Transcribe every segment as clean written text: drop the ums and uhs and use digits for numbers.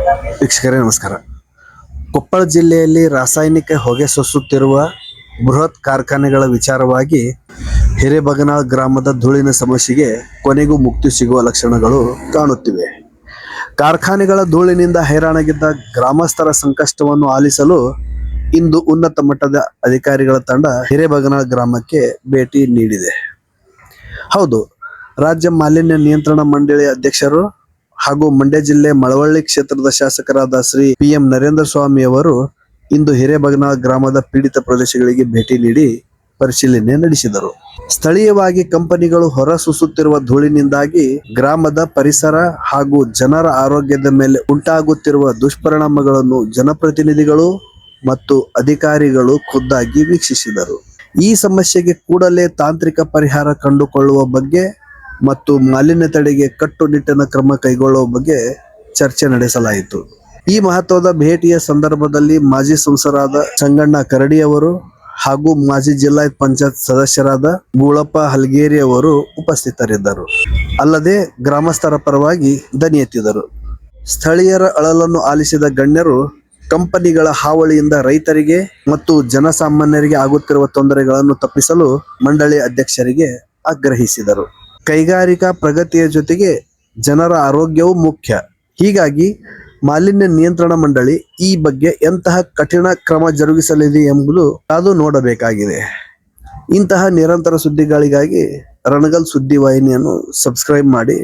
ವೀಕ್ಷಕರೇ ನಮಸ್ಕಾರ. ಕೊಪ್ಪಳ ಜಿಲ್ಲೆಯಲ್ಲಿ ರಾಸಾಯನಿಕ ಹೊಗೆ ಸೂಸುತ್ತಿರುವ ಬೃಹತ್ ಕಾರ್ಖಾನೆಗಳ ವಿಚಾರವಾಗಿ ಹಿರೇಬಗನಾಳ್ ಗ್ರಾಮದ ಧೂಳಿನ ಸಮಸ್ಯೆಗೆ ಕೊನೆಗೂ ಮುಕ್ತಿ ಸಿಗುವ ಲಕ್ಷಣಗಳು ಕಾಣುತ್ತಿವೆ. ಕಾರ್ಖಾನೆಗಳ ಧೂಳಿನಿಂದ ಹೈರಾಣಾಗಿದ್ದ ಗ್ರಾಮಸ್ಥರ ಸಂಕಷ್ಟವನ್ನು ಆಲಿಸಲು ಇಂದು ಉನ್ನತ ಮಟ್ಟದ ಅಧಿಕಾರಿಗಳ ತಂಡ ಹಿರೇಬಗನಾಳ್ ಗ್ರಾಮಕ್ಕೆ ಭೇಟಿ ನೀಡಿದೆ. ಹೌದು, ರಾಜ್ಯ ಮಾಲಿನ್ಯ ನಿಯಂತ್ರಣ ಮಂಡಳಿ ಅಧ್ಯಕ್ಷರು ಹಾಗೂ ಮಂಡ್ಯ ಜಿಲ್ಲೆ ಮಳವಳ್ಳಿ ಕ್ಷೇತ್ರದ ಶಾಸಕರಾದ ಶ್ರೀ PM ನರೇಂದ್ರ ಸ್ವಾಮಿ ಅವರು ಇಂದು ಹಿರೇಬಗನಾಳ್ ಗ್ರಾಮದ ಪೀಡಿತ ಪ್ರದೇಶಗಳಿಗೆ ಭೇಟಿ ನೀಡಿ ಪರಿಶೀಲನೆ ನಡೆಸಿದರು. ಸ್ಥಳೀಯವಾಗಿ ಕಂಪನಿಗಳು ಹೊರಸೂಸುತ್ತಿರುವ ಧೂಳಿನಿಂದಾಗಿ ಗ್ರಾಮದ ಪರಿಸರ ಹಾಗೂ ಜನರ ಆರೋಗ್ಯದ ಮೇಲೆ ಉಂಟಾಗುತ್ತಿರುವ ದುಷ್ಪರಿಣಾಮಗಳನ್ನು ಜನಪ್ರತಿನಿಧಿಗಳು ಮತ್ತು ಅಧಿಕಾರಿಗಳು ಖುದ್ದಾಗಿ ವೀಕ್ಷಿಸಿದರು. ಈ ಸಮಸ್ಯೆಗೆ ಕೂಡಲೇ ತಾಂತ್ರಿಕ ಪರಿಹಾರ ಕಂಡುಕೊಳ್ಳುವ ಬಗ್ಗೆ ಮತ್ತು ಮಾಲಿನ್ಯ ತಡೆಗೆ ಕಟ್ಟುನಿಟ್ಟಿನ ಕ್ರಮ ಕೈಗೊಳ್ಳುವ ಬಗ್ಗೆ ಚರ್ಚೆ ನಡೆಸಲಾಯಿತು. ಈ ಮಹತ್ವದ ಭೇಟಿಯ ಸಂದರ್ಭದಲ್ಲಿ ಮಾಜಿ ಸಂಸದರಾದ ಸಂಗಣ್ಣ ಕರಡಿ ಅವರು ಹಾಗೂ ಮಾಜಿ ಜಿಲ್ಲಾ ಪಂಚಾಯತ್ ಸದಸ್ಯರಾದ ಗೂಳಪ್ಪ ಹಲಗೇರಿ ಅವರು ಉಪಸ್ಥಿತರಿದ್ದರು. ಅಲ್ಲದೆ ಗ್ರಾಮಸ್ಥರ ಪರವಾಗಿ ದನಿ ಎತ್ತಿದರು. ಸ್ಥಳೀಯರ ಅಳಲನ್ನು ಆಲಿಸಿದ ಗಣ್ಯರು ಕಂಪನಿಗಳ ಹಾವಳಿಯಿಂದ ರೈತರಿಗೆ ಮತ್ತು ಜನಸಾಮಾನ್ಯರಿಗೆ ಆಗುತ್ತಿರುವ ತೊಂದರೆಗಳನ್ನು ತಪ್ಪಿಸಲು ಮಂಡಳಿ ಅಧ್ಯಕ್ಷರಿಗೆ ಆಗ್ರಹಿಸಿದರು. ಕೈಗಾರಿಕಾ ಪ್ರಗತಿಯ ಜೊತೆಗೆ ಜನರ ಆರೋಗ್ಯವೂ ಮುಖ್ಯ. ಹೀಗಾಗಿ ಮಾಲಿನ್ಯ ನಿಯಂತ್ರಣ ಮಂಡಳಿ ಈ ಬಗ್ಗೆ ಎಂತಹ ಕಠಿಣ ಕ್ರಮ ಜರುಗಿಸಲಿದೆ ಎಂಬುದು ಕಾದು ನೋಡಬೇಕಾಗಿದೆ. ಇಂತಹ ನಿರಂತರ ಸುದ್ದಿಗಳಿಗಾಗಿ ರಣಗಲ್ ಸುದ್ದಿ ವಾಹಿನಿಯನ್ನು ಸಬ್ಸ್ಕ್ರೈಬ್ ಮಾಡಿ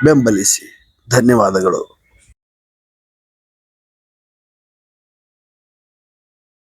ಬೆಂಬಲಿಸಿ. ಧನ್ಯವಾದಗಳು.